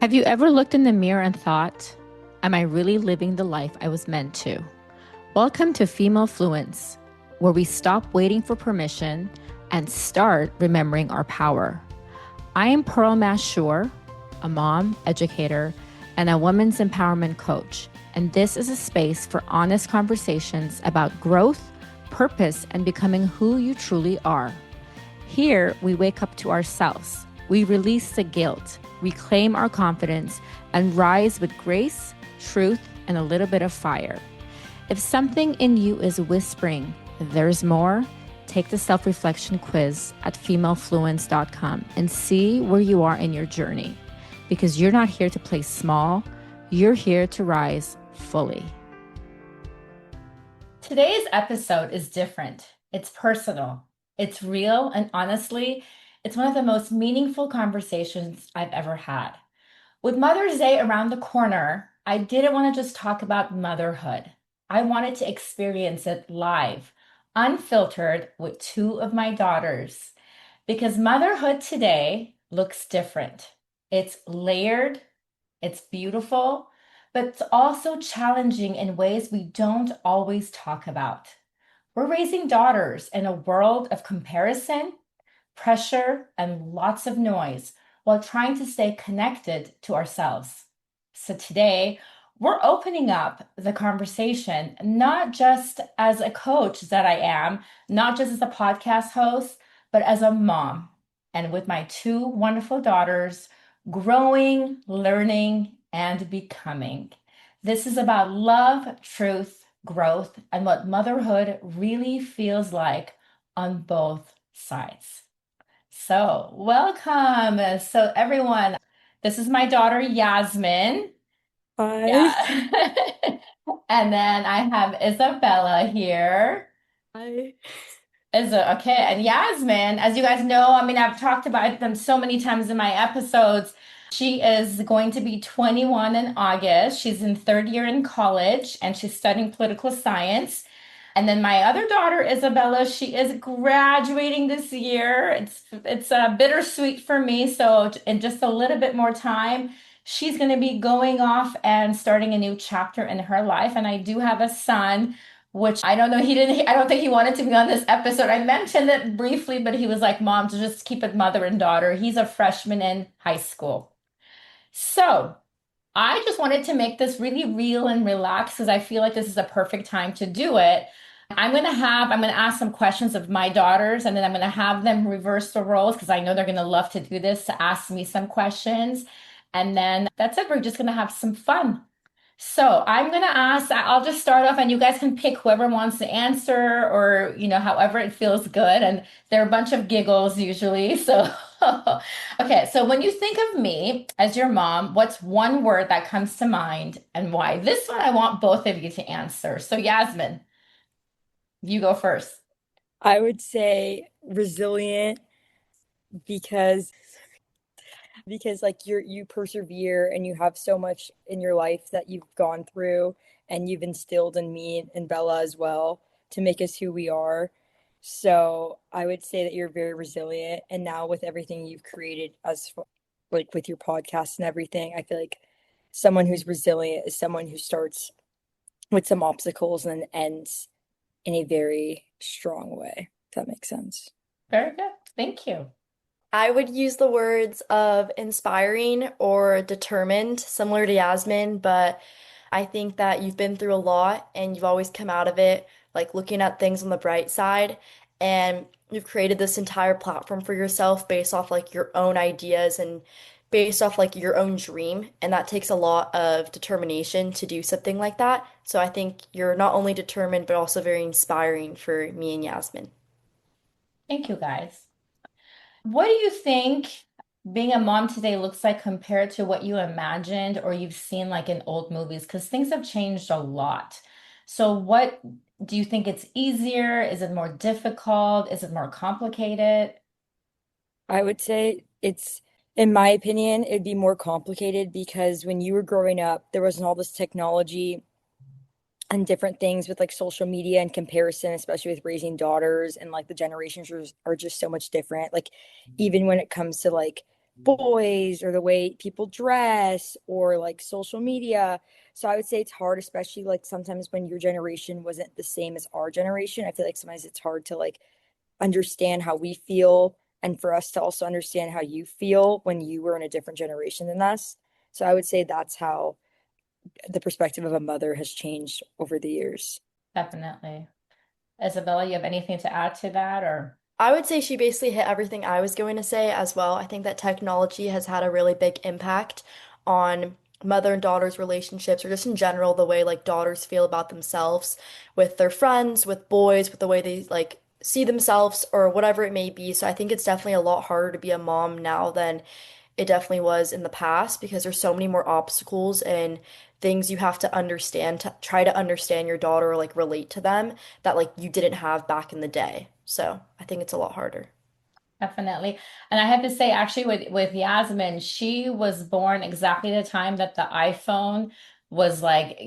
Have you ever looked in the mirror and thought, am I really living the life I was meant to? Welcome to Female Fluence, where we stop waiting for permission and start remembering our power. I am Pearl Mashour, a mom, educator, and a women's empowerment coach. And this is a space for honest conversations about growth, purpose, and becoming who you truly are. Here, we wake up to ourselves. We release the guilt, reclaim our confidence, and rise with grace, truth, and a little bit of fire. If something in you is whispering, there's more, take the self-reflection quiz at femalefluence.com and see where you are in your journey. Because you're not here to play small, you're here to rise fully. Today's episode is different. It's personal. It's real, and honestly, it's one of the most meaningful conversations I've ever had. With Mother's Day around the corner, I didn't want to just talk about motherhood. I wanted to experience it live, unfiltered, with two of my daughters. Because motherhood today looks different. It's layered, it's beautiful, but it's also challenging in ways we don't always talk about. We're raising daughters in a world of comparison, pressure, and lots of noise while trying to stay connected to ourselves. So today, we're opening up the conversation, not just as a coach that I am, not just as a podcast host, but as a mom. And with my two wonderful daughters, growing, learning, and becoming. This is about love, truth, growth, and what motherhood really feels like on both sides. So, welcome. So, everyone, this is my daughter, Yasmin. Hi. Yeah. And then I have Isabella here. Hi. Okay, and Yasmin, as you guys know, I mean, I've talked about them so many times in my episodes. She is going to be 21 in August. She's in third year in college and she's studying political science. And then my other daughter, Isabella, she is graduating this year. It's bittersweet for me. So in just a little bit more time, she's going to be going off and starting a new chapter in her life. And I do have a son, which I don't know. I don't think he wanted to be on this episode. I mentioned it briefly, but he was like, Mom, to just keep it mother and daughter. He's a freshman in high school. So I just wanted to make this really real and relaxed because I feel like this is a perfect time to do it. I'm going to ask some questions of my daughters and then I'm going to have them reverse the roles because I know they're going to love to do this to ask me some questions. And then that's it. We're just going to have some fun. So I'm going to ask, I'll just start off and you guys can pick whoever wants to answer or, however it feels good. And there are a bunch of giggles usually. So, okay. So when you think of me as your mom, what's one word that comes to mind and why? This one I want both of you to answer. So Yasmin, you go first. I would say resilient because like you persevere and you have so much in your life that you've gone through and you've instilled in me and Bella as well to make us who we are. So I would say that you're very resilient, and now with everything you've created like with your podcast and everything, I feel like someone who's resilient is someone who starts with some obstacles and ends in a very strong way, if that makes sense. Very good. Thank you. I would use the words of inspiring or determined, similar to Yasmin, but I think that you've been through a lot and you've always come out of it, like looking at things on the bright side. And you've created this entire platform for yourself based off like your own ideas and based off like your own dream. And that takes a lot of determination to do something like that. So I think you're not only determined, but also very inspiring for me and Yasmin. Thank you, guys. What do you think being a mom today looks like compared to what you imagined or you've seen like in old movies? Because things have changed a lot. So, what do you think it's easier? Is it more difficult? Is it more complicated? I would say in my opinion, it'd be more complicated because when you were growing up, there wasn't all this technology and different things with like social media and comparison, especially with raising daughters, and like the generations are just so much different. Like even when it comes to like boys or the way people dress or like social media. So I would say it's hard, especially like sometimes when your generation wasn't the same as our generation. I feel like sometimes it's hard to like understand how we feel and for us to also understand how you feel when you were in a different generation than us. So I would say that's how the perspective of a mother has changed over the years. Definitely. Isabella, you have anything to add to that or? I would say she basically hit everything I was going to say as well. I think that technology has had a really big impact on mother and daughter's relationships, or just in general, the way like daughters feel about themselves with their friends, with boys, with the way they like see themselves, or whatever it may be. So I think it's definitely a lot harder to be a mom now than it definitely was in the past because there's so many more obstacles and things you have to understand to try to understand your daughter or like relate to them that like you didn't have back in the day. So I think it's a lot harder. Definitely. And I have to say, actually, with Yasmin, she was born exactly the time that the iPhone was like,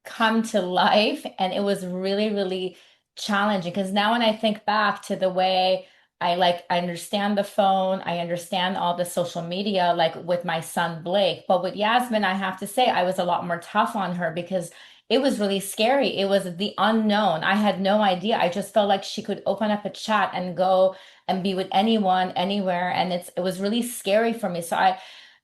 come to life. And it was really, really challenging because now when I think back to the way I understand the phone, I understand all the social media, like with my son Blake. But with Yasmin, I have to say, I was a lot more tough on her because it was really scary. It was the unknown. I had no idea. I just felt like she could open up a chat and go and be with anyone anywhere, and it was really scary for me. So I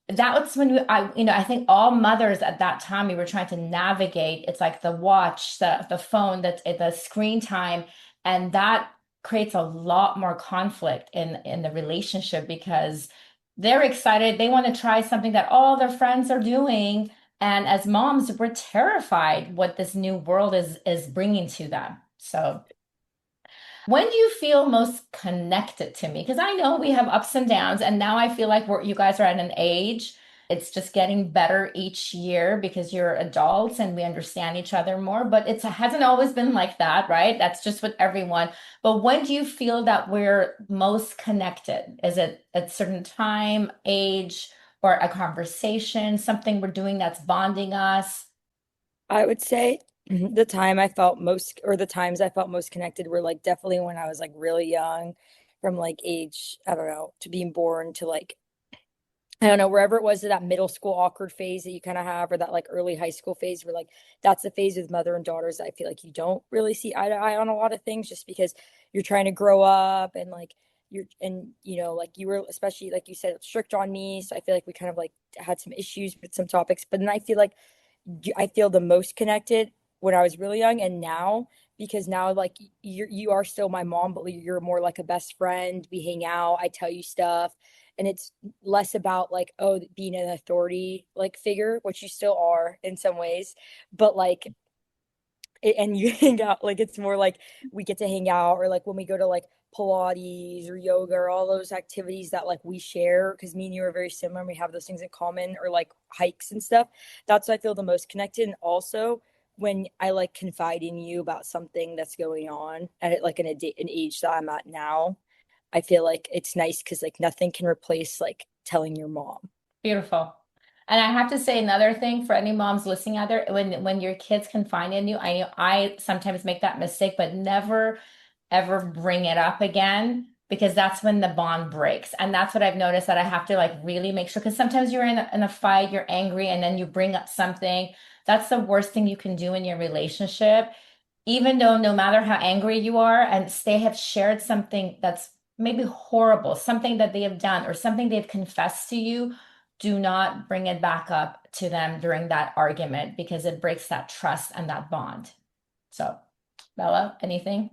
that was when I think all mothers at that time, we were trying to navigate. It's like the watch, the phone, the screen time, and that creates a lot more conflict in the relationship because they're excited, they want to try something that all their friends are doing, and as moms we're terrified what this new world is bringing to them. So when do you feel most connected to me? Because I know we have ups and downs, and now I feel like you guys are at an age, it's just getting better each year because you're adults and we understand each other more. But it hasn't always been like that, right? That's just with everyone. But when do you feel that we're most connected? Is it at a certain time, age, or a conversation, something we're doing that's bonding us? I would say the time I felt most, or the times I felt most connected were like definitely when I was like really young, from like age, I don't know, to being born to like, I don't know, wherever it was to that middle school awkward phase that you kind of have, or that like early high school phase where like that's the phase with mother and daughters that I feel like you don't really see eye to eye on a lot of things just because you're trying to grow up and like like you were especially like you said strict on me. So I feel like we kind of like had some issues with some topics. But then I feel like I feel the most connected when I was really young and now because now like you are still my mom, but you're more like a best friend. We hang out, I tell you stuff, and it's less about like oh being an authority like figure, which you still are in some ways, but like and you hang out like it's more like we get to hang out or like when we go to like Pilates or yoga or all those activities that like we share because me and you are very similar and we have those things in common or like hikes and stuff. That's when I feel the most connected. And also when I like confide in you about something that's going on at like an age that I'm at now, I feel like it's nice because like nothing can replace like telling your mom. Beautiful. And I have to say another thing for any moms listening out there, when your kids confide in you, I sometimes make that mistake, but never ever bring it up again because that's when the bond breaks. And that's what I've noticed that I have to like really make sure because sometimes you're in a fight, you're angry, and then you bring up something. That's the worst thing you can do in your relationship, even though no matter how angry you are and they have shared something that's maybe horrible, something that they have done or something they've confessed to you, do not bring it back up to them during that argument because it breaks that trust and that bond. So, Bella, anything?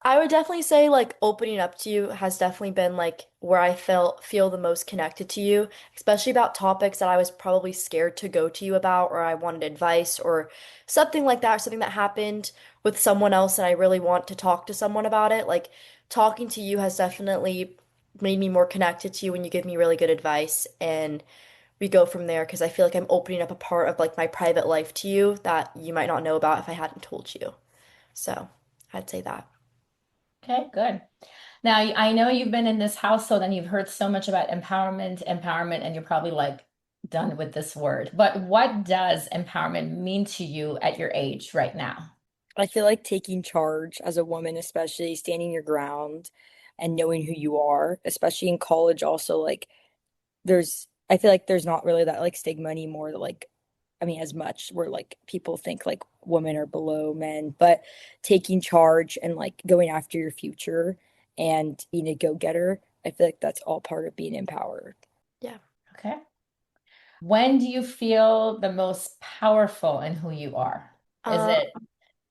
I would definitely say like opening up to you has definitely been like where I feel the most connected to you, especially about topics that I was probably scared to go to you about or I wanted advice or something like that, or something that happened with someone else and I really want to talk to someone about it. Like talking to you has definitely made me more connected to you when you give me really good advice and we go from there because I feel like I'm opening up a part of like my private life to you that you might not know about if I hadn't told you. So, I'd say that. Okay, good. Now, I know you've been in this household and you've heard so much about empowerment, and you're probably like done with this word. But what does empowerment mean to you at your age right now? I feel like taking charge as a woman, especially standing your ground and knowing who you are, especially in college, also like I feel like there's not really that like stigma anymore to like, I mean, as much where like people think like women are below men, but taking charge and like going after your future and being a go-getter, I feel like that's all part of being empowered. Yeah. Okay. When do you feel the most powerful in who you are? Is Um, it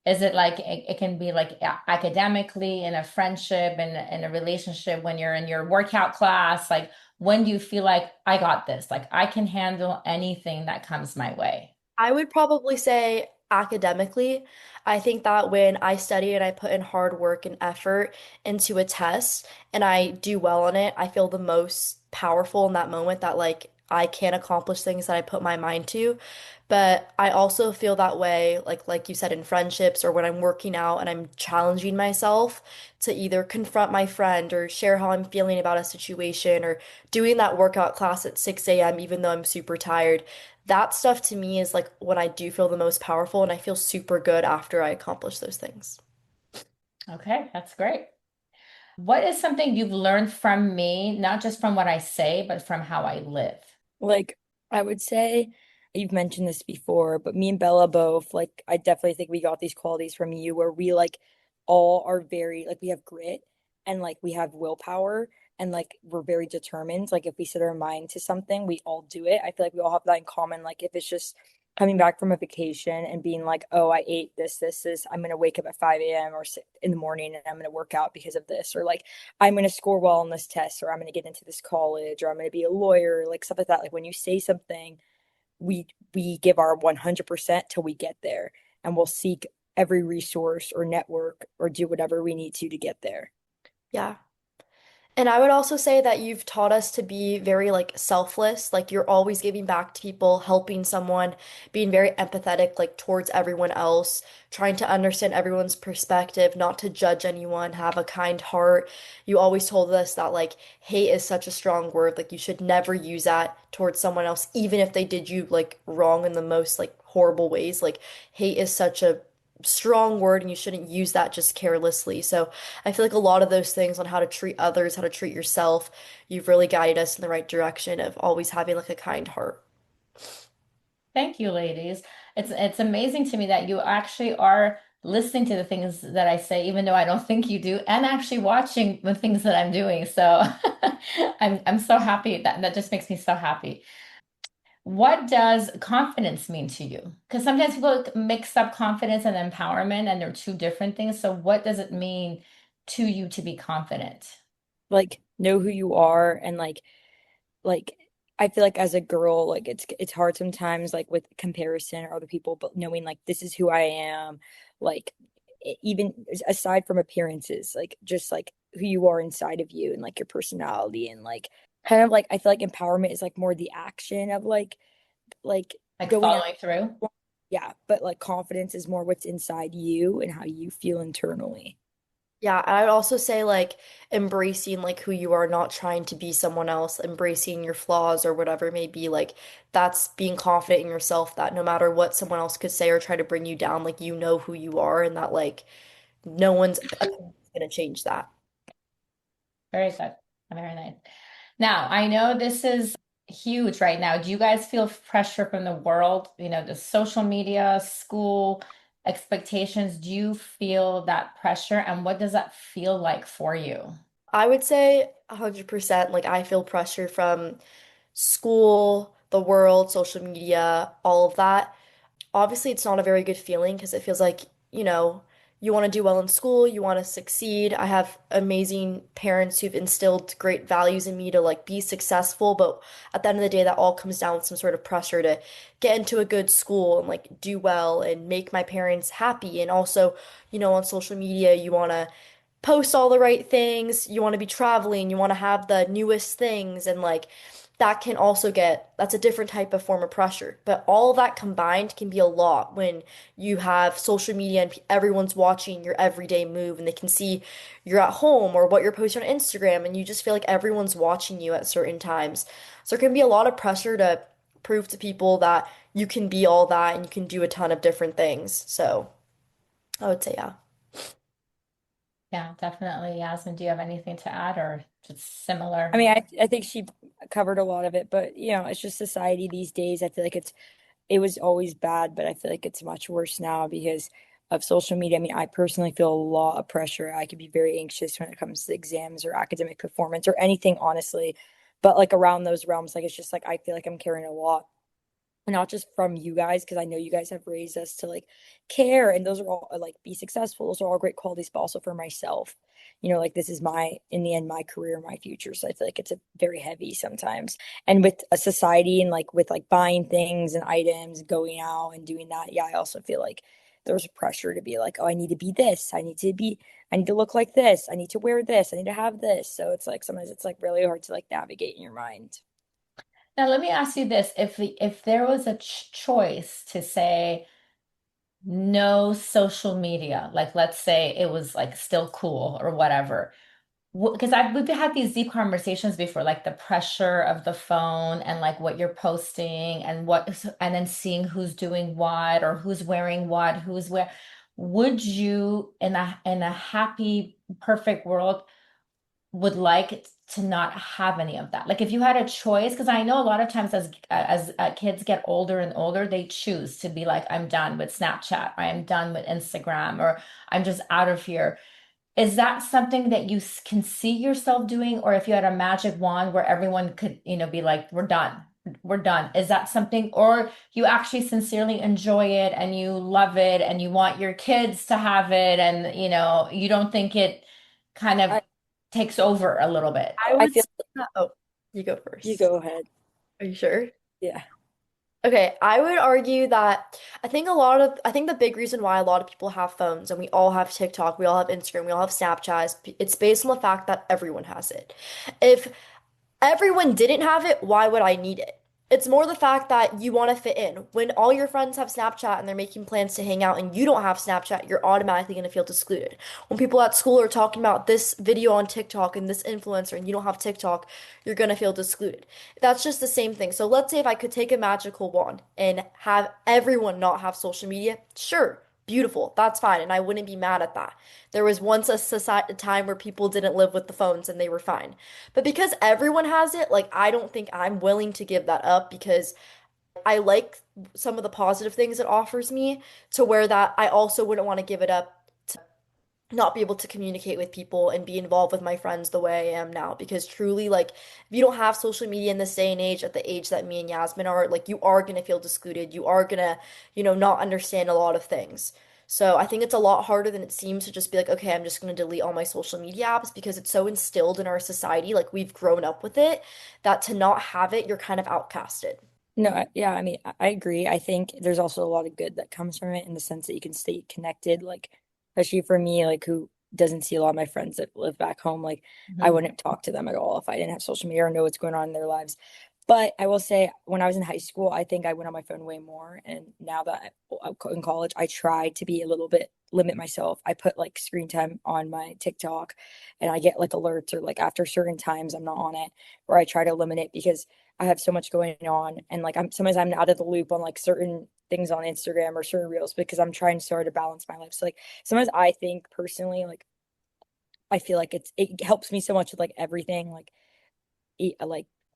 is it like it can be like academically in a friendship and in a relationship when you're in your workout class? Like when do you feel like I got this? Like I can handle anything that comes my way. I would probably say academically. I think that when I study and I put in hard work and effort into a test and I do well on it, I feel the most powerful in that moment that like I can accomplish things that I put my mind to. But I also feel that way, like you said, in friendships or when I'm working out and I'm challenging myself to either confront my friend or share how I'm feeling about a situation or doing that workout class at 6 a.m. even though I'm super tired. That stuff to me is like when I do feel the most powerful and I feel super good after I accomplish those things. Okay, that's great. What is something you've learned from me, not just from what I say, but from how I live? Like, I would say you've mentioned this before, but me and Bella both, like, I definitely think we got these qualities from you where we like all are very like we have grit and like we have willpower and like we're very determined. Like if we set our mind to something, we all do it. I feel like we all have that in common. Like if it's just coming back from a vacation and being like, oh, I ate this, I'm gonna wake up at 5 a.m. or in the morning and I'm gonna work out because of this, or like I'm going to score well on this test, or I'm going to get into this college, or I'm going to be a lawyer, like stuff like that. Like when you say something, we give our 100% till we get there, and we'll seek every resource or network or do whatever we need to get there. Yeah. And I would also say that you've taught us to be very like selfless, like you're always giving back to people, helping someone, being very empathetic like towards everyone else, trying to understand everyone's perspective, not to judge anyone, have a kind heart. You always told us that like hate is such a strong word, like you should never use that towards someone else, even if they did you like wrong in the most like horrible ways. Like hate is such a strong word and you shouldn't use that just carelessly. So I feel like a lot of those things on how to treat others, how to treat yourself, you've really guided us in the right direction of always having like a kind heart. Thank you, ladies. It's amazing to me that you actually are listening to the things that I say, even though I don't think you do, and actually watching the things that I'm doing. So I'm so happy that just makes me so happy. What does confidence mean to you? Because sometimes people mix up confidence and empowerment, and they're two different things. So what does it mean to you to be confident? Like know who you are and like I feel like as a girl, like it's hard sometimes like with comparison or other people, but knowing like this is who I am, like even aside from appearances, like just like who you are inside of you and like your personality and like kind of like I feel like empowerment is like more the action of like Like going out. following through? Yeah, but like confidence is more what's inside you and how you feel internally. Yeah, and I would also say like embracing like who you are, not trying to be someone else, embracing your flaws or whatever it may be. Like that's being confident in yourself that no matter what someone else could say or try to bring you down, like you know who you are and that like no one's opinion is gonna change that. Very good. Very nice. Now, I know this is huge right now. Do you guys feel pressure from the world, the social media, school, expectations? Do you feel that pressure? And what does that feel like for you? I would say 100% like I feel pressure from school, the world, social media, all of that. Obviously, it's not a very good feeling because it feels like, you want to do well in school, you want to succeed. I have amazing parents who've instilled great values in me to like be successful, but at the end of the day, that all comes down with some sort of pressure to get into a good school and like do well and make my parents happy. And also, on social media, you want to post all the right things, you want to be traveling, you want to have the newest things, and like that can also that's a different type of form of pressure. But all of that combined can be a lot when you have social media and everyone's watching your everyday move and they can see you're at home or what you're posting on Instagram and you just feel like everyone's watching you at certain times. So there can be a lot of pressure to prove to people that you can be all that and you can do a ton of different things. So I would say, yeah. Yeah, definitely. Yasmin, do you have anything to add or It's I similar. mean, I think she covered a lot of it, but it's just society these days. I feel like it was always bad, but I feel like it's much worse now because of social media. I mean, I personally feel a lot of pressure. I could be very anxious when it comes to exams or academic performance or anything, honestly. But like around those realms, like it's just like I feel like I'm carrying a lot, not just from you guys, because I know you guys have raised us to like care, and those are all like be successful. Those are all great qualities, but also for myself. Like this is my, in the end, my career, my future. So I feel like it's a very heavy sometimes. And with a society and like with like buying things and items, going out and doing that, yeah, I also feel like there's a pressure to be like, oh, I need to be this. I need to look like this. I need to wear this. I need to have this. So it's like sometimes it's like really hard to like navigate in your mind. Now, let me ask you this. If there was a choice to say no social media, like let's say it was like still cool or whatever, because we've had these deep conversations before, like the pressure of the phone and like what you're posting and and then seeing who's doing what or who's wearing what, who's where. Would you, in a happy, perfect world, would like to not have any of that? Like if you had a choice, because I know a lot of times as kids get older and older, they choose to be like, I'm done with Snapchat, I am done with Instagram, or I'm just out of here. Is that something that you can see yourself doing? Or if you had a magic wand where everyone could, be like, we're done, we're done. Is that something, or you actually sincerely enjoy it and you love it and you want your kids to have it and, you don't think it kind of I, takes over a little bit? I I would feel say that, oh, you go you first. go ahead. Are you sure? Yeah. Okay, I would argue that I think the big reason why a lot of people have phones and we all have TikTok, we all have Instagram, we all have Snapchat, it's based on the fact that everyone has it. If everyone didn't have it, why would I need it? It's more the fact that you want to fit in. When all your friends have Snapchat and they're making plans to hang out and you don't have Snapchat, you're automatically going to feel excluded. When people at school are talking about this video on TikTok and this influencer and you don't have TikTok, you're going to feel excluded. That's just the same thing. So let's say if I could take a magical wand and have everyone not have social media, sure, beautiful, that's fine, and I wouldn't be mad at that. There was once a time where people didn't live with the phones and they were fine. But because everyone has it, like I don't think I'm willing to give that up because I like some of the positive things it offers me to where that I also wouldn't want to give it up not be able to communicate with people and be involved with my friends the way I am now. Because truly, like, if you don't have social media in this day and age, at the age that me and Yasmin are, like, you are gonna feel excluded. You are gonna, not understand a lot of things. So I think it's a lot harder than it seems to just be like, okay, I'm just gonna delete all my social media apps because it's so instilled in our society, like we've grown up with it, that to not have it, you're kind of outcasted. No, yeah, I mean, I agree. I think there's also a lot of good that comes from it in the sense that you can stay connected. Like, especially for me, like who doesn't see a lot of my friends that live back home, like I Mhm. wouldn't talk to them at all if I didn't have social media or know what's going on in their lives. But I will say, when I was in high school, I think I went on my phone way more. And now that I'm in college, I try to be a little bit limit myself. I put like screen time on my TikTok and I get like alerts or like after certain times I'm not on it, or I try to limit it because I have so much going on. And like sometimes I'm out of the loop on like certain things on Instagram or certain reels because I'm trying so hard to balance my life. So like sometimes I think personally, like I feel like it helps me so much with like everything. Like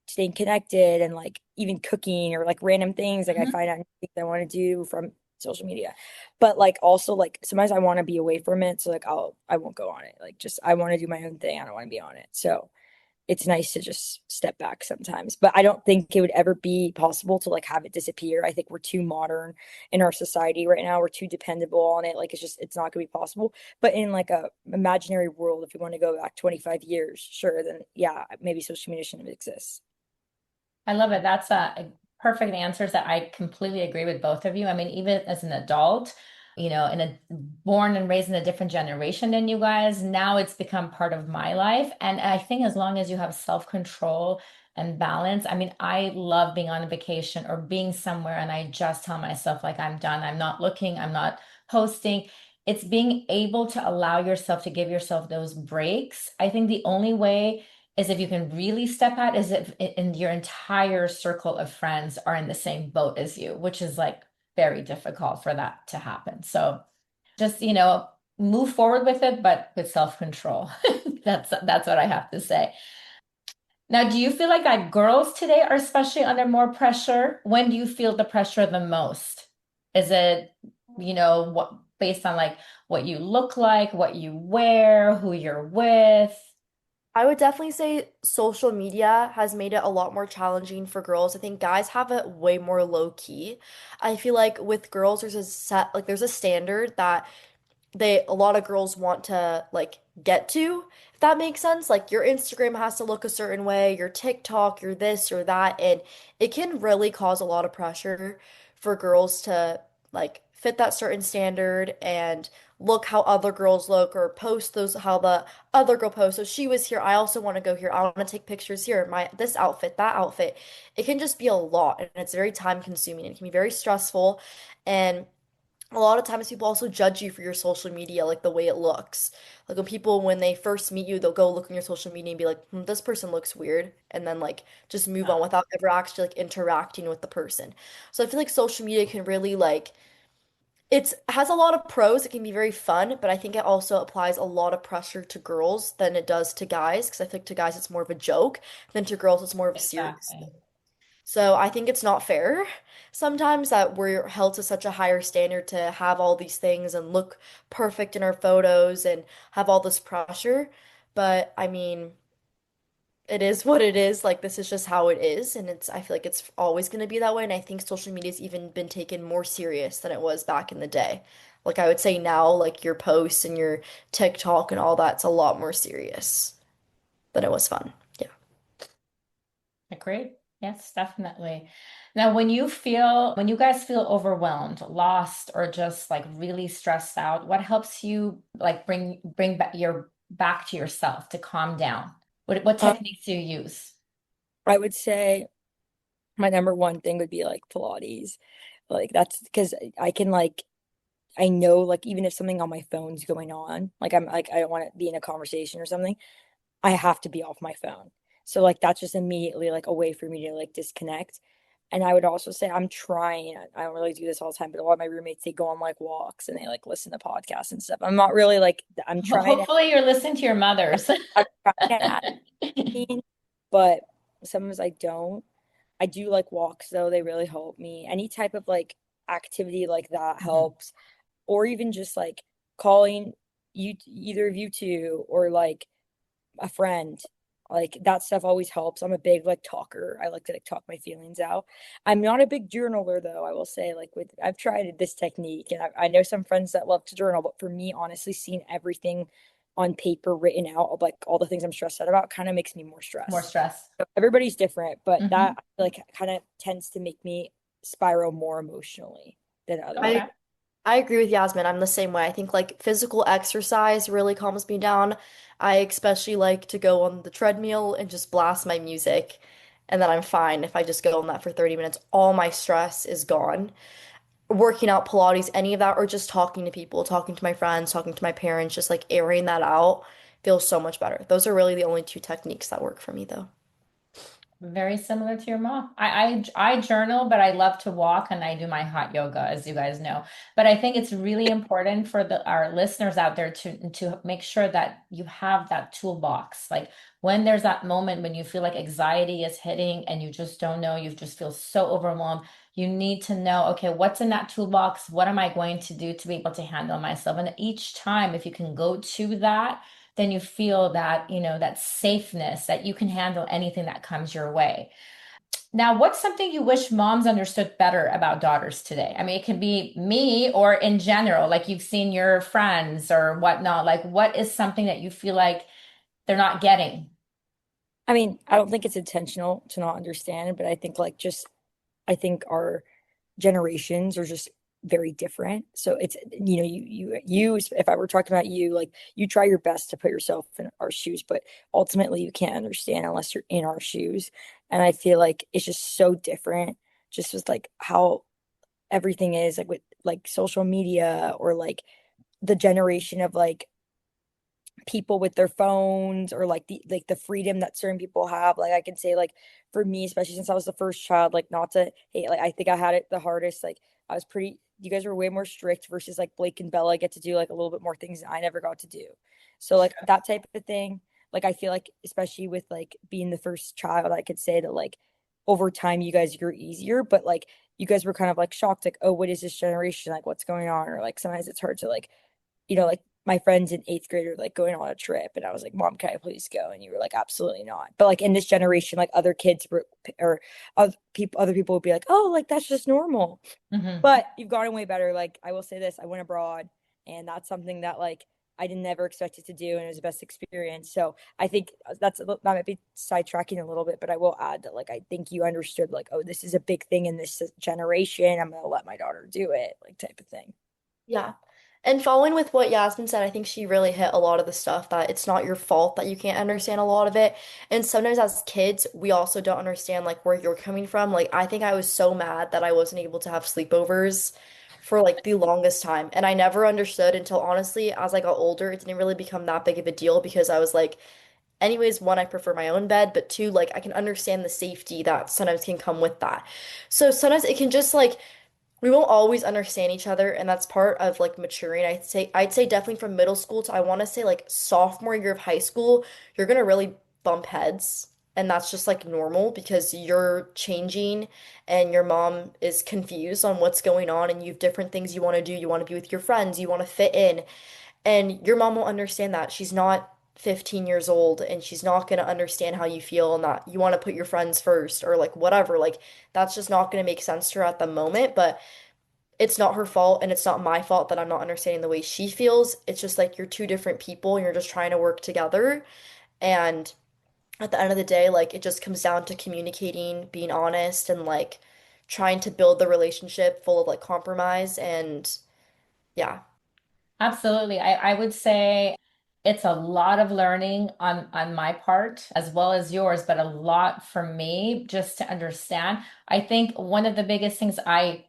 staying connected and like even cooking or like random things like I Mhm. find out things I want to do from social media. But like also like sometimes I want to be away from it. So like I won't go on it. Like just I want to do my own thing. I don't want to be on it. So it's nice to just step back sometimes. But I don't think it would ever be possible to like have it disappear. I think we're too modern in our society right now. We're too dependable on it. Like it's not gonna be possible. But in like a imaginary world, if we want to go back 25 years, sure, then yeah, maybe social media shouldn't exist. I love it. That's a perfect answers that I completely agree with both of you. I mean, even as an adult, in a born and raised in a different generation than you guys, now it's become part of my life. And I think as long as you have self-control and balance, I mean, I love being on a vacation or being somewhere and I just tell myself like I'm done. I'm not looking, I'm not posting. It's being able to allow yourself to give yourself those breaks. I think the only way is if you can really step out is if in your entire circle of friends are in the same boat as you, which is like very difficult for that to happen. So just, move forward with it, but with self-control. That's what I have to say. Now, do you feel like that girls today are especially under more pressure? When do you feel the pressure the most? Is it, what based on like what you look like, what you wear, who you're with? I would definitely say social media has made it a lot more challenging for girls. I think guys have it way more low key. I feel like with girls, there's a standard that a lot of girls want to like get to, if that makes sense. Like your Instagram has to look a certain way, your TikTok, your this or that, and it can really cause a lot of pressure for girls to like fit that certain standard and look how other girls look or post those how the other girl posts. So she was here, I also want to go here. I want to take pictures here. My this outfit, that outfit. It can just be a lot and it's very time consuming. It can be very stressful and a lot of times people also judge you for your social media, like the way it looks. Like when they first meet you, they'll go look on your social media and be like, this person looks weird, and then like just move on without ever actually like interacting with the person. So I feel like social media can really like it has a lot of pros. It can be very fun, but I think it also applies a lot of pressure to girls than it does to guys, because I think to guys it's more of a joke, than to girls it's more of a serious. Exactly. So I think it's not fair sometimes that we're held to such a higher standard to have all these things and look perfect in our photos and have all this pressure. But I mean, it is what it is. Like this is just how it is, and I feel like it's always going to be that way. And I think social media's even been taken more serious than it was back in the day. Like I would say now, like your posts and your TikTok and all that's a lot more serious than it was fun. Yeah. Agreed. Yes, definitely. Now, when you guys feel overwhelmed, lost, or just like really stressed out, what helps you like bring back to yourself to calm down? What Um, techniques do you use? I would say my number one thing would be like Pilates. Like that's because I can like I know like even if something on my phone's going on, like I'm like I don't want to be in a conversation or something, I have to be off my phone. So like that's just immediately like a way for me to like disconnect. And I would also say I'm trying, I don't really do this all the time, but a lot of my roommates they go on like walks and they like listen to podcasts and stuff. I'm not really like I'm trying to Hopefully, you're listening to your mothers. I'm trying to add routine, but sometimes I don't. I do like walks though, they really help me. Any type of like activity like that Mhm. helps. Or even just like calling you either of you two or like a friend. Like that stuff always helps. I'm a big like talker. I like to like talk my feelings out. I'm not a big journaler though, I will say. Like with I've tried this technique and I know some friends that love to journal, but for me, honestly, seeing everything on paper written out of like all the things I'm stressed out about kind of makes me more More stressed. stress. So everybody's different, but that Hmm. like kind of tends to make me spiral more emotionally than otherwise. I Okay. I agree with Yasmin. I'm the same way. I think like physical exercise really calms me down. I especially like to go on the treadmill and just blast my music, and then I'm fine if I just go on that for 30 minutes. All my stress is gone. Working out, Pilates, any of that, or just talking to people, talking to my friends, talking to my parents, just like airing that out feels so much better. Those are really the only two techniques that work for me, though. Very similar to your mom. I journal, but I love to walk and I do my hot yoga, as you guys know. But I think it's really important for our listeners out there to make sure that you have that toolbox. Like when there's that moment when you feel like anxiety is hitting and you just don't know, you just feel so overwhelmed. You need to know, okay, what's in that toolbox? What am I going to do to be able to handle myself? And each time, if you can go to that, then you feel that, that safeness that you can handle anything that comes your way. Now, what's something you wish moms understood better about daughters today? I mean, it can be me or in general, like you've seen your friends or whatnot. Like, what is something that you feel like they're not getting? I mean, I don't think it's intentional to not understand, but I think like just I think our generations are just very different. So it's you if I were talking about you, like you try your best to put yourself in our shoes, but ultimately you can't understand unless you're in our shoes. And I feel like it's just so different just with like how everything is like with like social media or like the generation of like people with their phones or like the freedom that certain people have. Like I can say like for me, especially since I was the first child, like not to hate, like I think I had it the hardest. Like I was pretty you guys were way more strict versus like Blake and Bella get to do like a little bit more things that I never got to do. So like that type of thing. like I feel like especially with like being the first child, I could say that like over time you guys grew easier, but like you guys were kind of like shocked, like, oh, what is this generation? Like what's going on? Or like sometimes it's hard to like, like my friends in eighth grade are like going on a trip and I was like, Mom, can I please go? And you were like, absolutely not. But like in this generation, like other kids were or other people would be like, oh, like that's just normal. Hmm. But you've gotten way better. Like I will say this, I went abroad and that's something that like I didn't never expect it to do and it was the best experience. So I think that might be sidetracking a little bit, but I will add that like I think you understood like, oh, this is a big thing in this generation. I'm gonna let my daughter do it, like type of thing. Yeah. And following with what Yasmin said, I think she really hit a lot of the stuff that it's not your fault that you can't understand a lot of it. And sometimes as kids, we also don't understand like where you're coming from. Like I think I was so mad that I wasn't able to have sleepovers for like the longest time. And I never understood until honestly, as I got older, it didn't really become that big of a deal because I was like, anyways, one, I prefer my own bed, but two, like I can understand the safety that sometimes can come with that. So sometimes it can just like we won't always understand each other, and that's part of like maturing. I'd say definitely from middle school to I want to say like sophomore year of high school, you're gonna really bump heads. And that's just like normal because you're changing and your mom is confused on what's going on and you have different things you want to do. You want to be with your friends, you want to fit in. And your mom will understand that. She's not 15 years old and she's not going to understand how you feel and that you want to put your friends first or like whatever. Like that's just not going to make sense to her at the moment, but it's not her fault and it's not my fault that I'm not understanding the way she feels. It's just like you're two different people and you're just trying to work together. And at the end of the day, like it just comes down to communicating, being honest, and like trying to build the relationship full of like compromise and yeah. Absolutely. I would say it's a lot of learning on my part as well as yours, but a lot for me just to understand. I think one of the biggest things I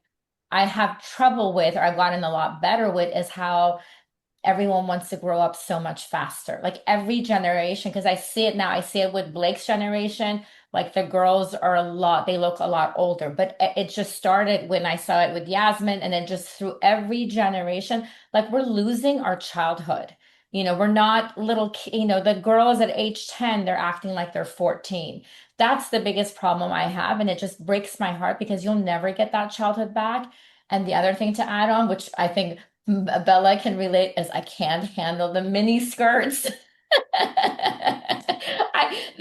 have trouble with, or I've gotten a lot better with, is how everyone wants to grow up so much faster. Like every generation, because I see it now, I see it with Blake's generation. Like the girls are a lot, they look a lot older, but it just started when I saw it with Yasmin, and then just through every generation, like we're losing our childhood. We're not the girls at age 10, they're acting like they're 14. That's the biggest problem I have. And it just breaks my heart because you'll never get that childhood back. And the other thing to add on, which I think Bella can relate, as I can't handle the mini skirts.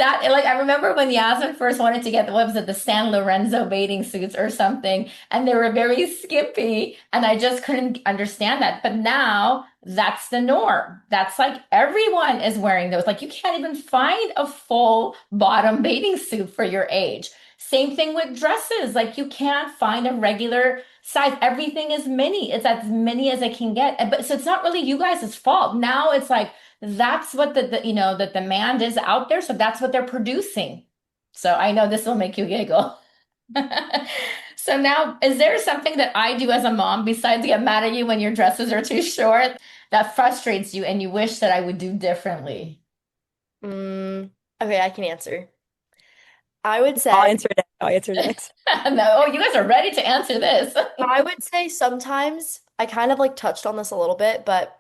I remember when Yasmin first wanted to get, what was it, the San Lorenzo bathing suits or something, and they were very skimpy, and I just couldn't understand that. But now that's the norm. That's like everyone is wearing those. Like you can't even find a full bottom bathing suit for your age. Same thing with dresses. Like you can't find a regular size. Everything is mini. It's as many as it can get. But so it's not really you guys' fault. Now it's like that's what the demand is out there. So that's what they're producing. So I know this will make you giggle. So now, is there something that I do as a mom besides get mad at you when your dresses are too short that frustrates you and you wish that I would do differently? Mm, okay, I can answer. I would I'll say answer next. I'll answer next. No, oh, you guys are ready to answer this. I would say sometimes I kind of like touched on this a little bit, but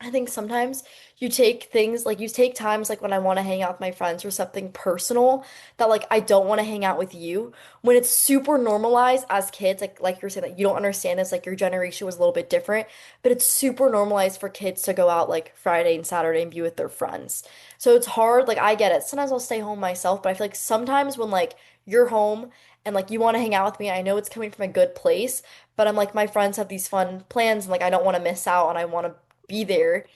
I think sometimes you take things like you take times like when I want to hang out with my friends or something personal that like I don't want to hang out with you when it's super normalized as kids like you're saying that you don't understand this like your generation was a little bit different but it's super normalized for kids to go out like Friday and Saturday and be with their friends. So it's hard like I get it. Sometimes I'll stay home myself, but I feel like sometimes when like you're home and like you want to hang out with me, I know it's coming from a good place, but I'm like my friends have these fun plans and like I don't want to miss out and I want to be there.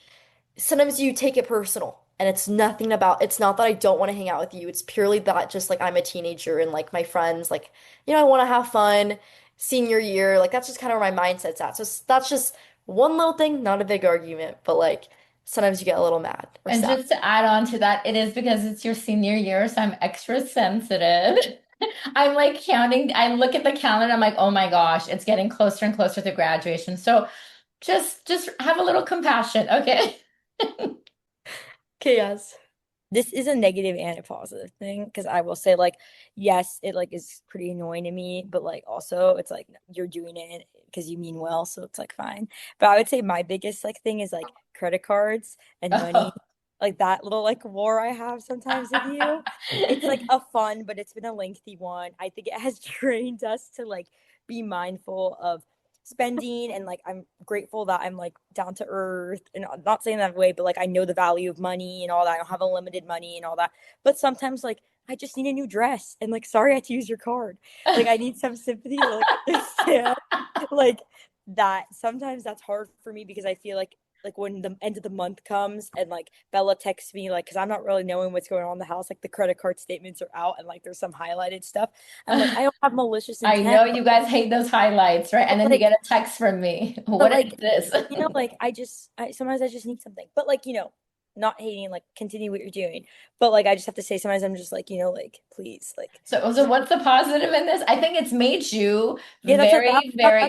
Sometimes you take it personal and it's not that I don't want to hang out with you. It's purely that just like I'm a teenager and like my friends, like, I want to have fun senior year. Like that's just kind of where my mindset's at. So that's just one little thing, not a big argument, but like sometimes you get a little mad or And sad. just to add on to that, it is because it's your senior year, so I'm extra sensitive. I'm like counting, I look at the calendar, I'm like, oh my gosh, it's getting closer and closer to graduation. So just have a little compassion, okay? Okay, yes. This is a negative and a positive thing because I will say like yes, it like is pretty annoying to me, but like also it's like you're doing it because you mean well, so it's like fine. But I would say my biggest like thing is like credit cards and Oh, money. like that little like war I have sometimes with you. It's like a fun, but it's been a lengthy one. I think it has trained us to like be mindful of spending, and like I'm grateful that I'm like down to earth, and I'm not saying that way, but like I know the value of money and all that. I don't have unlimited money and all that. But sometimes like I just need a new dress, and like sorry I had to use your card. Like I need some sympathy to like understand like that. Sometimes that's hard for me because I feel like when the end of the month comes and like Bella texts me like because I'm not really knowing what's going on in the house, like the credit card statements are out and like there's some highlighted stuff. I'm like, I don't have malicious I intent, know you guys hate those highlights, right? And but then you like get a text from me. but What is like this? like I sometimes I just need something. But like, not hating, like continue what you're doing. But like I just have to say sometimes I'm just like, like please, like So just what's the positive in this? I think it's made you yeah, that's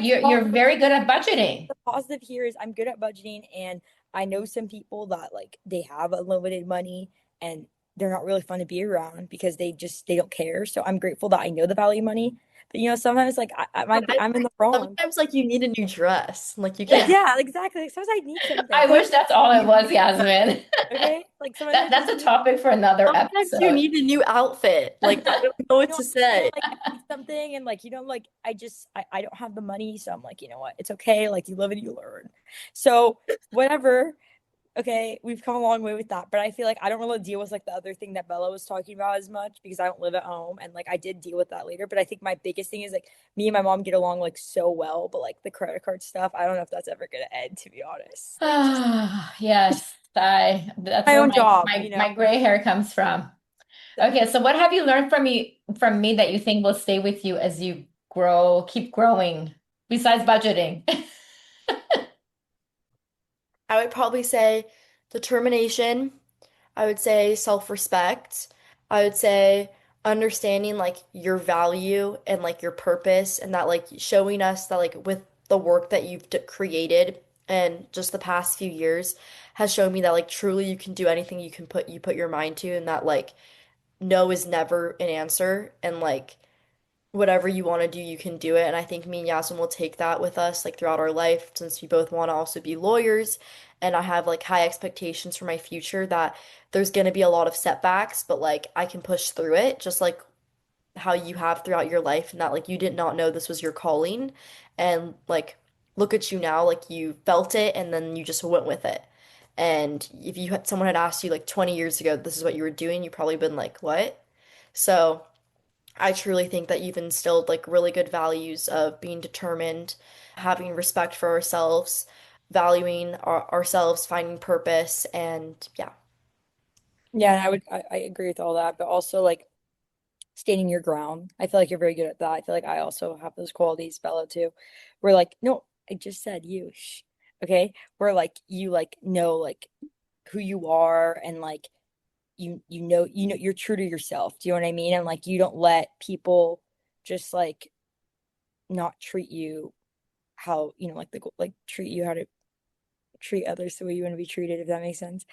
you're very good at budgeting. the positive here is I'm good at budgeting, and I know some people that like they have unlimited money and they're not really fun to be around because they don't care. So I'm grateful that I know the value of money. But sometimes like I might be Sometimes, I'm in the wrong. sometimes like you need a new dress. Like you can't Yeah, exactly. Like, sometimes I need I something. wish that's all it you was, need Yasmin. Okay? Like sometimes I That's just a need topic for another sometimes you episode. need a new outfit. Like I don't know what to say. like I need something, and like like I don't have the money, so I'm like, you know what? It's okay. Like you live and you learn. So whatever. Okay, we've come a long way with that, but I feel like I don't really deal with like the other thing that Bella was talking about as much because I don't live at home, and like I did deal with that later. But I think my biggest thing is like me and my mom get along like so well, but like the credit card stuff, I don't know if that's ever gonna end, to be honest. Like just Ah, yes, I that's my where own job, my gray hair comes from. Okay, so what have you learned from me that you think will stay with you as you keep growing, besides budgeting? I would probably say determination. I would say self-respect. I would say understanding like your value and like your purpose, and that like showing us that like with the work that you've created and just the past few years has shown me that like truly you can do anything you put your mind to, and that like no is never an answer, and like whatever you want to do, you can do it. And I think me and Yasmin will take that with us like throughout our life, since we both want to also be lawyers. And I have like high expectations for my future that there's going to be a lot of setbacks, but like I can push through it just like how you have throughout your life, and that like you did not know this was your calling. And like look at you now, like you felt it and then you just went with it. And if someone had asked you like 20 years ago, this is what you were doing, you probably been like, what? So I truly think that you've instilled like really good values of being determined, having respect for ourselves, valuing ourselves, finding purpose, and yeah. yeah, and I agree with all that, but also like standing your ground. I feel like you're very good at that. I feel like I also have those qualities, Bella, too. We're like, no, I just said you. Shh. Okay. Where like you like know like who you are, and like you're true to yourself. Do you know what I mean? And like you don't let people just like not treat you how, like like treat you how to treat others the way you want to be treated, if that makes sense.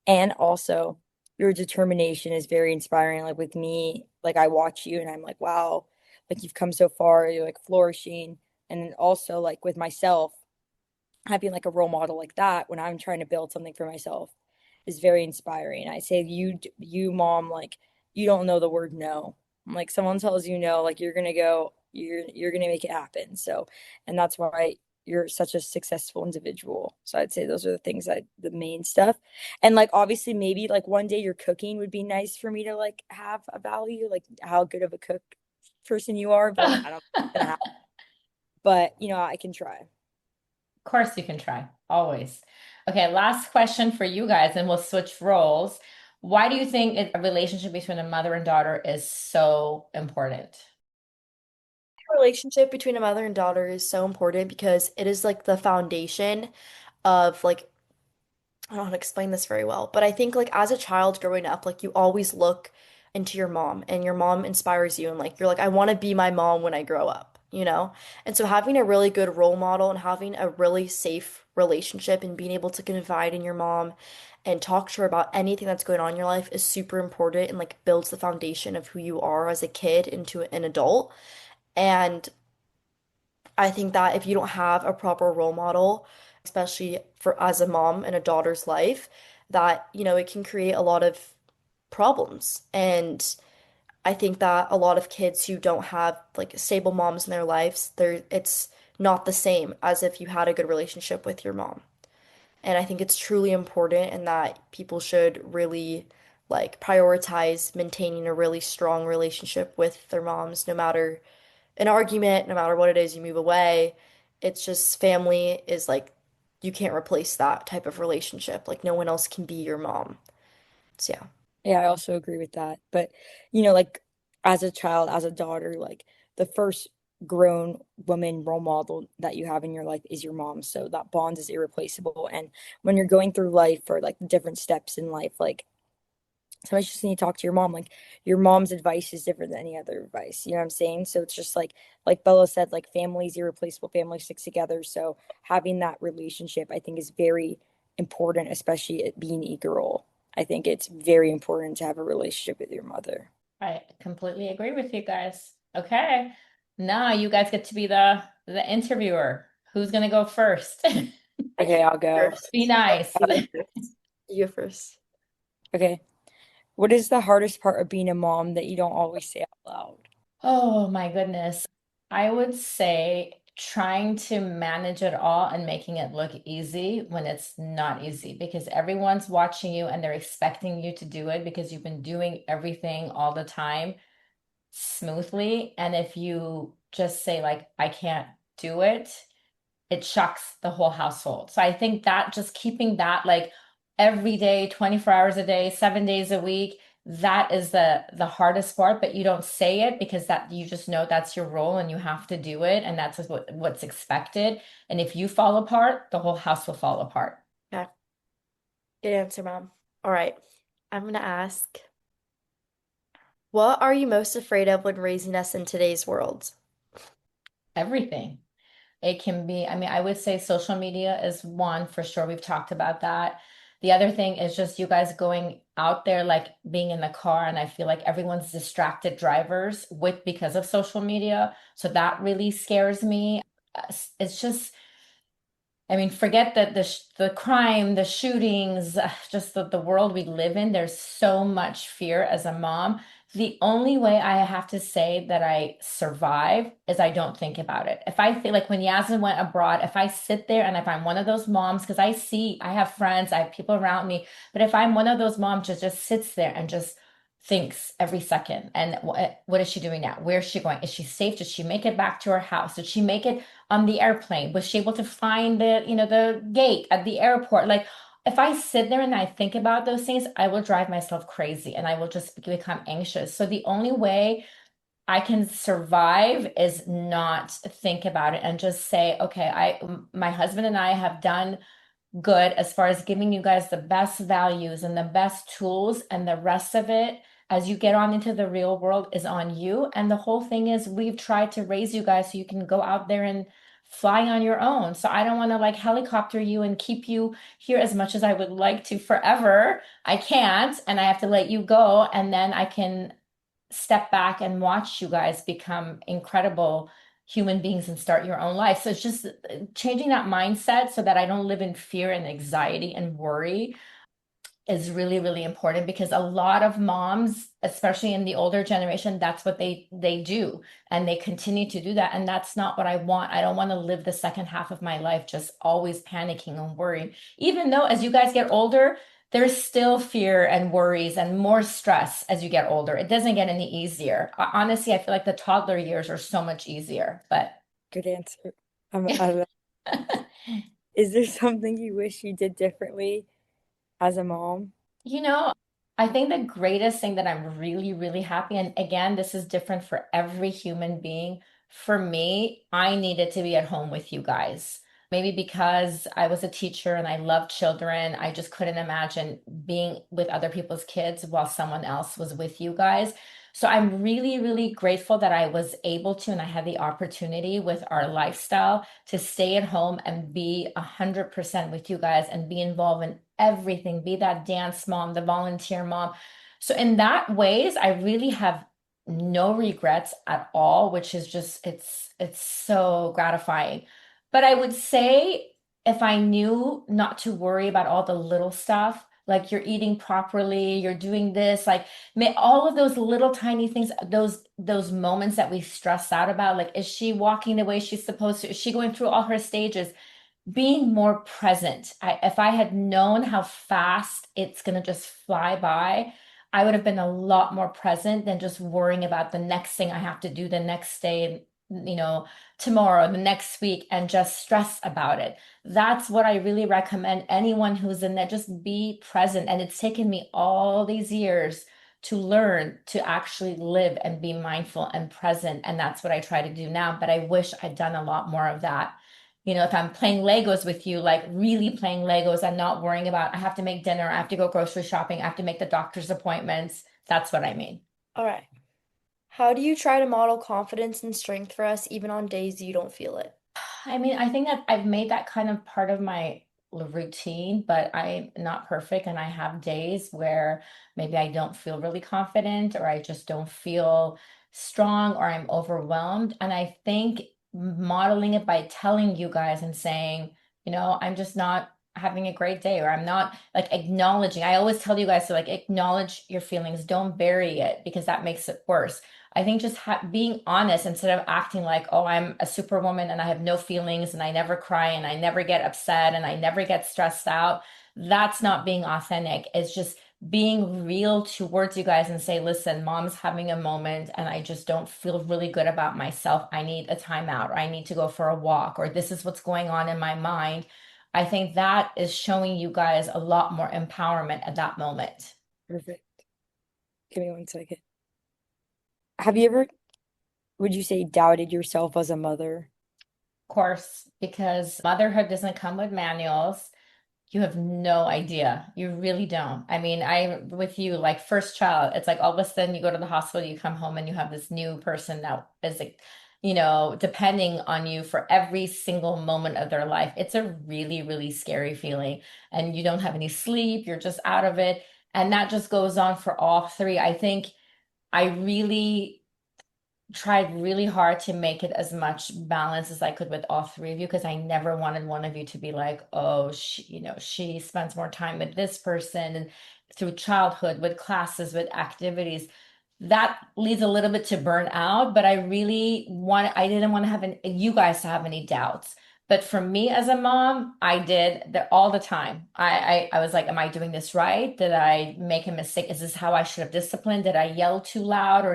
And also, your determination is very inspiring. Like with me, like I watch you and I'm like, wow, like you've come so far, you're like flourishing. And then also, like with myself, having like a role model like that when I'm trying to build something for myself is very inspiring. I say, you, mom, like you don't know the word no. Like someone tells you no, like you're gonna make it happen. So, and that's why you're such a successful individual. So I'd say those are the things the main stuff. And like obviously maybe like one day your cooking would be nice for me to like have a value, like how good of a cook person you are, but like I don't know if it's gonna happen. But I can try. Of course you can try, always. Okay, last question for you guys, and we'll switch roles. Why do you think a relationship between a mother and daughter is so important? Relationship between a mother and daughter is so important because it is like the foundation of like I don't know how to explain this very well, but I think like as a child growing up, like you always look into your mom and your mom inspires you, and like you're like, I want to be my mom when I grow up, you know? And so having a really good role model and having a really safe relationship and being able to confide in your mom and talk to her about anything that's going on in your life is super important, and like builds the foundation of who you are as a kid into an adult. And I think that if you don't have a proper role model, especially for as a mom in a daughter's life, that, it can create a lot of problems. And I think that a lot of kids who don't have like stable moms in their lives, it's not the same as if you had a good relationship with your mom. And I think it's truly important and that people should really like prioritize maintaining a really strong relationship with their moms, no matter an argument, no matter what it is, you move away. It's just family is like you can't replace that type of relationship. Like no one else can be your mom. So yeah. Yeah, I also agree with that. But, like as a child, as a daughter, like the first grown woman role model that you have in your life is your mom. So that bond is irreplaceable. And when you're going through life or like different steps in life, like sometimes you just need to talk to your mom. Like your mom's advice is different than any other advice. You know what I'm saying? So it's just like Bella said, like family's irreplaceable, family sticks together. So having that relationship, I think, is very important, especially it being a girl. I think it's very important to have a relationship with your mother. I completely agree with you guys. Okay. Now you guys get to be the interviewer. Who's gonna go first? Okay, I'll go. Be First. nice. You go first. You go first. Okay. What is the hardest part of being a mom that you don't always say out loud? Oh my goodness. I would say trying to manage it all and making it look easy when it's not easy because everyone's watching you and they're expecting you to do it because you've been doing everything all the time smoothly. And if you just say, like, I can't do it, it shocks the whole household. So I think that just keeping that like every day, 24 hours a day, 7 days a week, that is the hardest part, but you don't say it because that you just know that's your role and you have to do it and that's what's expected. And if you fall apart, the whole house will fall apart. Okay. Good answer, Mom. All right. I'm gonna ask, what are you most afraid of when raising us in today's world? Everything. It can be, I mean, I would say social media is one for sure. We've talked about that. The other thing is just you guys going out there, like being in the car, and I feel like everyone's distracted drivers with because of social media. So that really scares me. It's just I mean, forget that the crime, the shootings, just the world we live in. There's so much fear as a mom. The only way I have to say that I survive is I don't think about it. If I feel like when Yasmin went abroad, if I sit there and if I'm one of those moms, because I have friends, I have people around me, but if I'm one of those moms just sits there and just thinks every second, and what is she doing now? Where is she going? Is she safe? Did she make it back to her house? Did she make it on the airplane? Was she able to find the gate at the airport? Like, if I sit there and I think about those things, I will drive myself crazy and I will just become anxious. So the only way I can survive is not think about it and just say, okay, my husband and I have done good as far as giving you guys the best values and the best tools, and the rest of it, as you get on into the real world, is on you. And the whole thing is, we've tried to raise you guys so you can go out there and fly on your own. So I don't want to like helicopter you and keep you here as much as I would like to forever. I can't, and I have to let you go, and then I can step back and watch you guys become incredible human beings and start your own life. So it's just changing that mindset so that I don't live in fear and anxiety and worry is really, really important because a lot of moms, especially in the older generation, that's what they do and they continue to do that. And that's not what I want. I don't want to live the second half of my life just always panicking and worrying. Even though as you guys get older, there's still fear and worries and more stress as you get older. It doesn't get any easier. Honestly, I feel like the toddler years are so much easier, but Good answer. Is there something you wish you did differently as a mom? You know, I think the greatest thing that I'm really, really happy, and again, this is different for every human being. For me, I needed to be at home with you guys. Maybe because I was a teacher and I love children, I just couldn't imagine being with other people's kids while someone else was with you guys. So I'm really, really grateful that I was able to and I had the opportunity with our lifestyle to stay at home and be 100% with you guys and be involved in everything, be that dance mom, the volunteer mom. So in that ways, I really have no regrets at all, which is just it's so gratifying. But I would say if I knew not to worry about all the little stuff, like you're eating properly, you're doing this, like all of those little tiny things, those moments that we stress out about, like is she walking the way she's supposed to? Is she going through all her stages? Being more present. If I had known how fast it's going to just fly by, I would have been a lot more present than just worrying about the next thing I have to do the next day, tomorrow, the next week, and just stress about it. That's what I really recommend anyone who's in there, just be present. And it's taken me all these years to learn to actually live and be mindful and present. And that's what I try to do now. But I wish I'd done a lot more of that. If I'm playing Legos with you, like really playing Legos and not worrying about, I have to make dinner, I have to go grocery shopping, I have to make the doctor's appointments. That's what I mean. All right. How do you try to model confidence and strength for us even on days you don't feel it? I mean, I think that I've made that kind of part of my routine, but I'm not perfect. And I have days where maybe I don't feel really confident or I just don't feel strong or I'm overwhelmed. And I think modeling it by telling you guys and saying, I'm just not having a great day or I'm not like acknowledging. I always tell you guys to like acknowledge your feelings, don't bury it because that makes it worse. I think just being honest instead of acting like, oh, I'm a superwoman and I have no feelings and I never cry and I never get upset and I never get stressed out. That's not being authentic. It's just being real towards you guys and say, listen, mom's having a moment and I just don't feel really good about myself. I need a timeout or I need to go for a walk or this is what's going on in my mind. I think that is showing you guys a lot more empowerment at that moment. Perfect. Give me 1 second. Have you ever, would you say, doubted yourself as a mother? Course, because motherhood doesn't come with manuals. You have no idea. You really don't. I mean, with you, like first child, it's like all of a sudden you go to the hospital, you come home and you have this new person that is like, depending on you for every single moment of their life. It's a really, really scary feeling. And you don't have any sleep, you're just out of it. And that just goes on for all three. I think I really tried really hard to make it as much balance as I could with all three of you because I never wanted one of you to be like, oh, she spends more time with this person and through childhood with classes, with activities. That leads a little bit to burnout, but I didn't want to have you guys to have any doubts. But for me as a mom, I did that all the time. I was like, am I doing this right? Did I make a mistake? Is this how I should have disciplined? Did I yell too loud or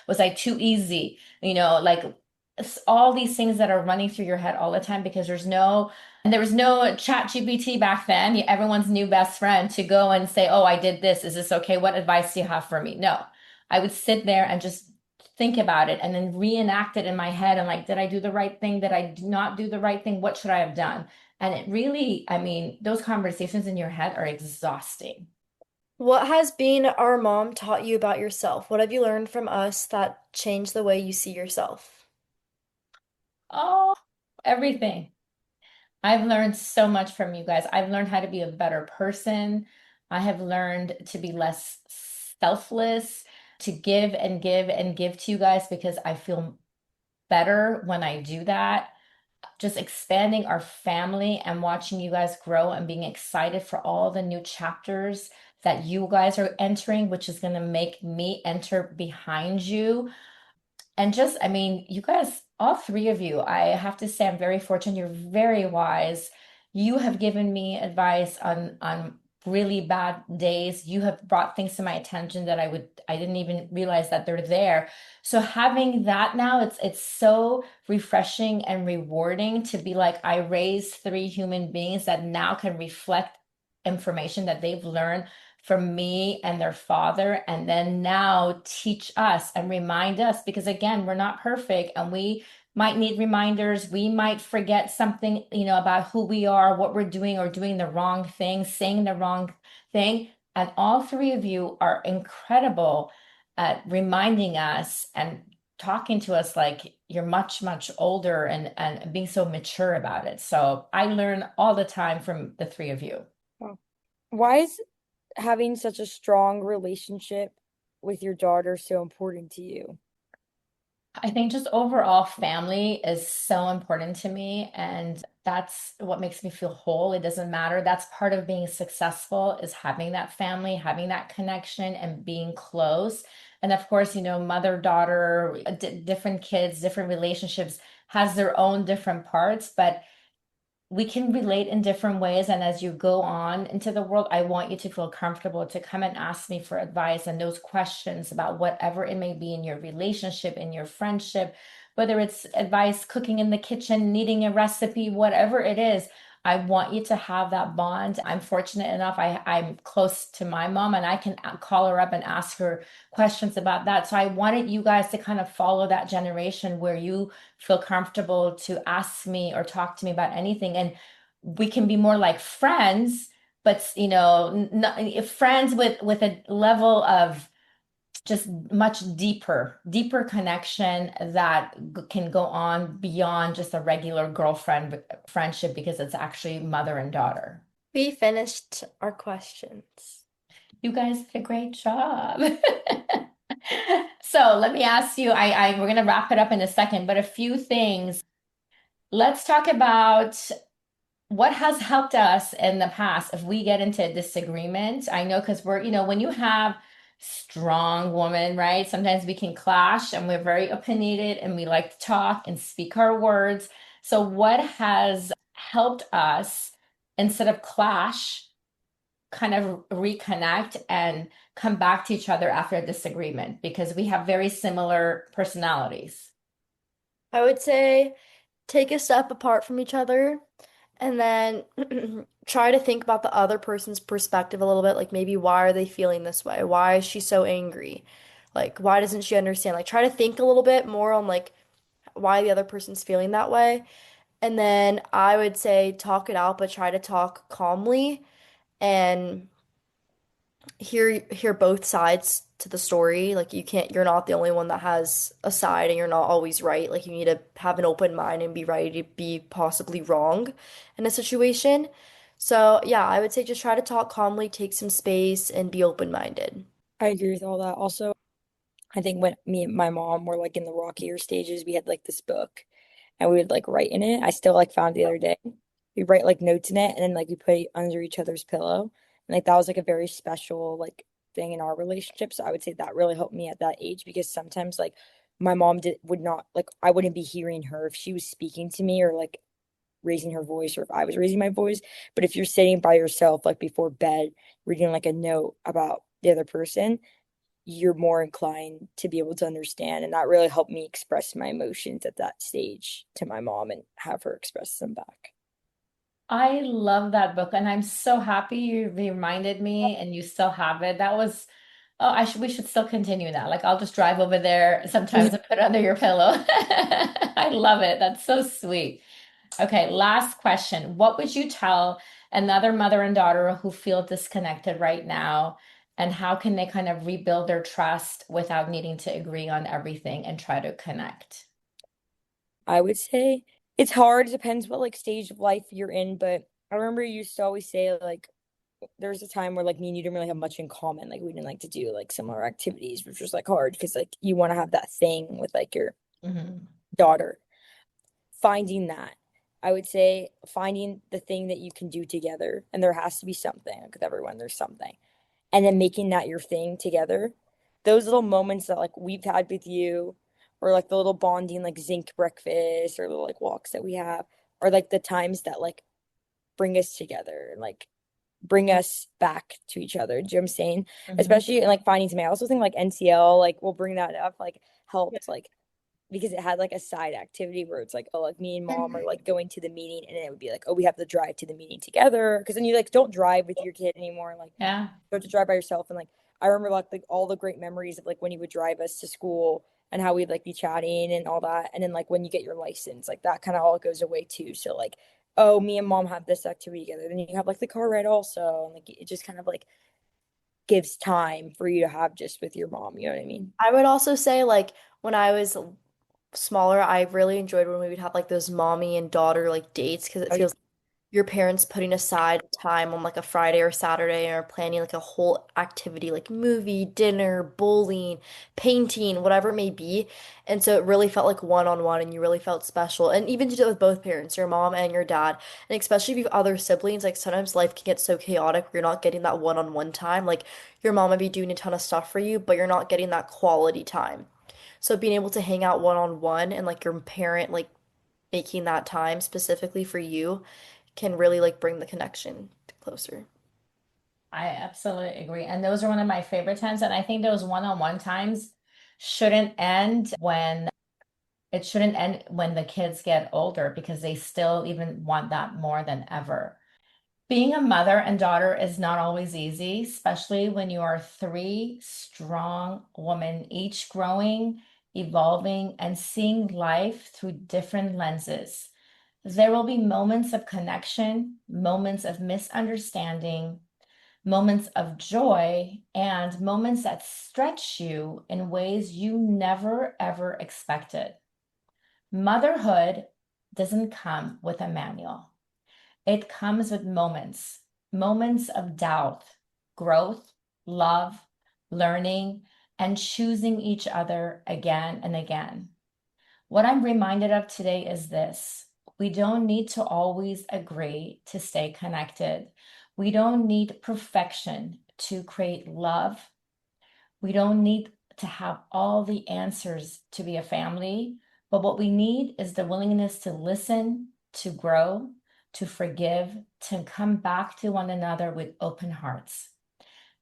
was I too easy? Like it's all these things that are running through your head all the time because there was no chat GPT back then. Everyone's new best friend to go and say, oh, I did this. Is this okay? What advice do you have for me? No, I would sit there and just think about it and then reenact it in my head and like, did I do the right thing? Did I not do the right thing? What should I have done? And it really, I mean, those conversations in your head are exhausting. What has being our mom taught you about yourself? What have you learned from us that changed the way you see yourself? Oh, everything. I've learned so much from you guys. I've learned how to be a better person. I have learned to be less selfless, to give and give and give to you guys because I feel better when I do that. Just expanding our family and watching you guys grow and being excited for all the new chapters that you guys are entering, which is going to make me enter behind you. And just, I mean, you guys, all three of you, I have to say I'm very fortunate. You're very wise. You have given me advice on really bad days. You have brought things to my attention that I didn't even realize that they're there. So having that now, it's so refreshing and rewarding to be like, I raised three human beings that now can reflect information that they've learned from me and their father, and then now teach us and remind us because again, we're not perfect and we might need reminders. We might forget something, about who we are, what we're doing, or doing the wrong thing, saying the wrong thing. And all three of you are incredible at reminding us and talking to us like you're much, much older and being so mature about it. So I learn all the time from the three of you. Wow. Why is having such a strong relationship with your daughter so important to you? I think just overall family is so important to me, and that's what makes me feel whole. It doesn't matter. That's part of being successful is having that family, having that connection, and being close. And of course, mother-daughter, different kids, different relationships has their own different parts, but we can relate in different ways. And as you go on into the world, I want you to feel comfortable to come and ask me for advice and those questions about whatever it may be in your relationship, in your friendship, whether it's advice, cooking in the kitchen, needing a recipe, whatever it is. I want you to have that bond. I'm fortunate enough, I'm close to my mom and I can call her up and ask her questions about that. So I wanted you guys to kind of follow that generation where you feel comfortable to ask me or talk to me about anything. And we can be more like friends, but friends with a level of just much deeper connection that can go on beyond just a regular girlfriend friendship because it's actually mother and daughter. We finished our questions. You guys did a great job. So let me ask you, we're gonna wrap it up in a second, but a few things. Let's talk about what has helped us in the past if we get into a disagreement. I know because when you have strong women, right? Sometimes we can clash and we're very opinionated and we like to talk and speak our words. So, what has helped us instead of clash, kind of reconnect and come back to each other after a disagreement? Because we have very similar personalities. I would say take a step apart from each other and then try to think about the other person's perspective a little bit. Like maybe why are they feeling this way? Why is she so angry? Like why doesn't she understand? Like try to think a little bit more on like why the other person's feeling that way. And then I would say talk it out, but try to talk calmly and hear both sides to the story. Like you're not the only one that has a side and you're not always right. Like you need to have an open mind and be ready to be possibly wrong in a situation. So, yeah, I would say just try to talk calmly, take some space, and be open-minded. I agree with all that. Also, I think when me and my mom were like in the rockier stages, we had like this book and we would like write in it. I still like found it the other day. We write like notes in it and then like we put it under each other's pillow. And like that was like a very special like thing in our relationship. So I would say that really helped me at that age because sometimes like my mom would not like I wouldn't be hearing her if she was speaking to me or like raising her voice or if I was raising my voice. But if you're sitting by yourself like before bed reading like a note about the other person, you're more inclined to be able to understand. And that really helped me express my emotions at that stage to my mom and have her express them back. I love that book, and I'm so happy you reminded me and you still have it. That was, oh, we should still continue that. Like I'll just drive over there sometimes and put it under your pillow. I love it. That's so sweet. Okay, last question. What would you tell another mother and daughter who feel disconnected right now, and how can they kind of rebuild their trust without needing to agree on everything and try to connect? I would say it's hard. It depends what like stage of life you're in. But I remember you used to always say like there was a time where like me and you didn't really have much in common. Like we didn't like to do like similar activities, which was like hard because like you want to have that thing with like your Mhm. daughter. Finding that. I would say finding the thing that you can do together. And there has to be something. Like with everyone, there's something. And then making that your thing together. Those little moments that like we've had with you, or like the little bonding like zinc breakfast or little like walks that we have, or like the times that like bring us together and like bring us back to each other. Do you know what I'm saying? Mhm. Especially in like finding something. I also think like NCL, like we'll bring that up, like helped like because it had like a side activity where it's like, oh, like me and mom are like going to the meeting, and then it would be like, oh, we have to drive to the meeting together. Because then you like don't drive with your kid anymore. Like Yeah. you have to drive by yourself. And like I remember like all the great memories of like when you would drive us to school and how we'd like be chatting and all that. And then like when you get your license, like that kind of all goes away too. So like, oh, me and mom have this activity together. Then you have like the car ride also. And like it just kind of like gives time for you to have just with your mom. You know what I mean? I would also say, like, when I was smaller, I really enjoyed when we would have like those mommy and daughter like dates because it Oh, feels your parents putting aside time on like a Friday or Saturday or planning like a whole activity like movie, dinner, bowling, painting, whatever it may be. And so it really felt like one-on-one and you really felt special. And even to do it with both parents, your mom and your dad. And especially if you have other siblings, like sometimes life can get so chaotic where you're not getting that one-on-one time. Like your mom might be doing a ton of stuff for you, but you're not getting that quality time. So being able to hang out one-on-one and like your parent like making that time specifically for you can really like bring the connection closer. I absolutely agree. And those are one of my favorite times. And I think those one-on-one times shouldn't end when it shouldn't end when the kids get older because they still even want that more than ever. Being a mother and daughter is not always easy, especially when you are three strong women, each growing, evolving, and seeing life through different lenses. There will be moments of connection, moments of misunderstanding, moments of joy, and moments that stretch you in ways you never ever expected. Motherhood doesn't come with a manual. It comes with moments, moments of doubt, growth, love, learning, and choosing each other again and again. What I'm reminded of today is this. We don't need to always agree to stay connected. We don't need perfection to create love. We don't need to have all the answers to be a family, but what we need is the willingness to listen, to grow, to forgive, to come back to one another with open hearts.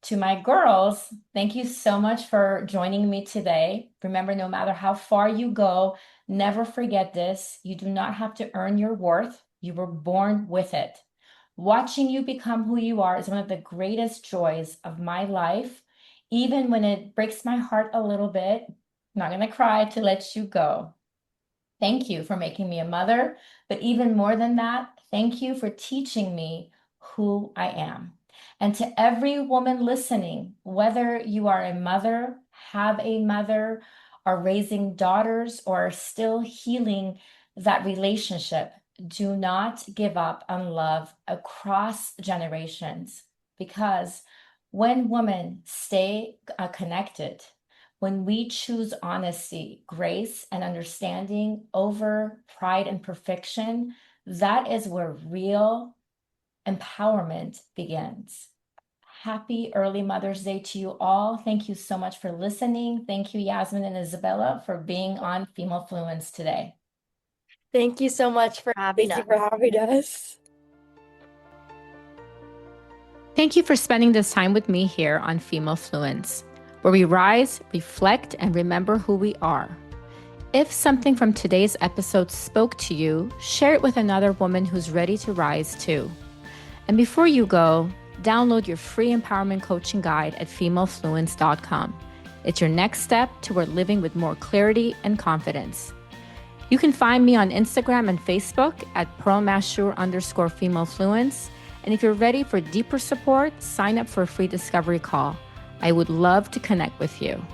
To my girls, thank you so much for joining me today. Remember, no matter how far you go, never forget this. You do not have to earn your worth. You were born with it. Watching you become who you are is one of the greatest joys of my life. Even when it breaks my heart a little bit, I'm not going to cry to let you go. Thank you for making me a mother, but even more than that, thank you for teaching me who I am. And to every woman listening, whether you are a mother, have a mother, are raising daughters, or are still healing that relationship, do not give up on love across generations because when women stay connected, when we choose honesty, grace, and understanding over pride and perfection, that is where real empowerment begins. Happy early Mother's Day to you all. Thank you so much for listening. Thank you, Yasmin and Isabella, for being on Female Fluence today. Thank you so much for having Thank you us. for having us. Thank you for spending this time with me here on Female Fluence, where we rise, reflect, and remember who we are. If something from today's episode spoke to you, share it with another woman who's ready to rise too. And before you go, download your free empowerment coaching guide at femalefluence.com. It's your next step toward living with more clarity and confidence. You can find me on Instagram and Facebook at _femalefluence. And if you're ready for deeper support, sign up for a free discovery call. I would love to connect with you.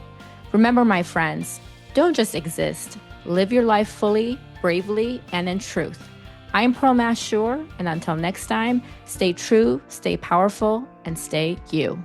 Remember, my friends, don't just exist. Live your life fully, bravely, and in truth. I'm Pearl Mashour, and until next time, stay true, stay powerful, and stay you.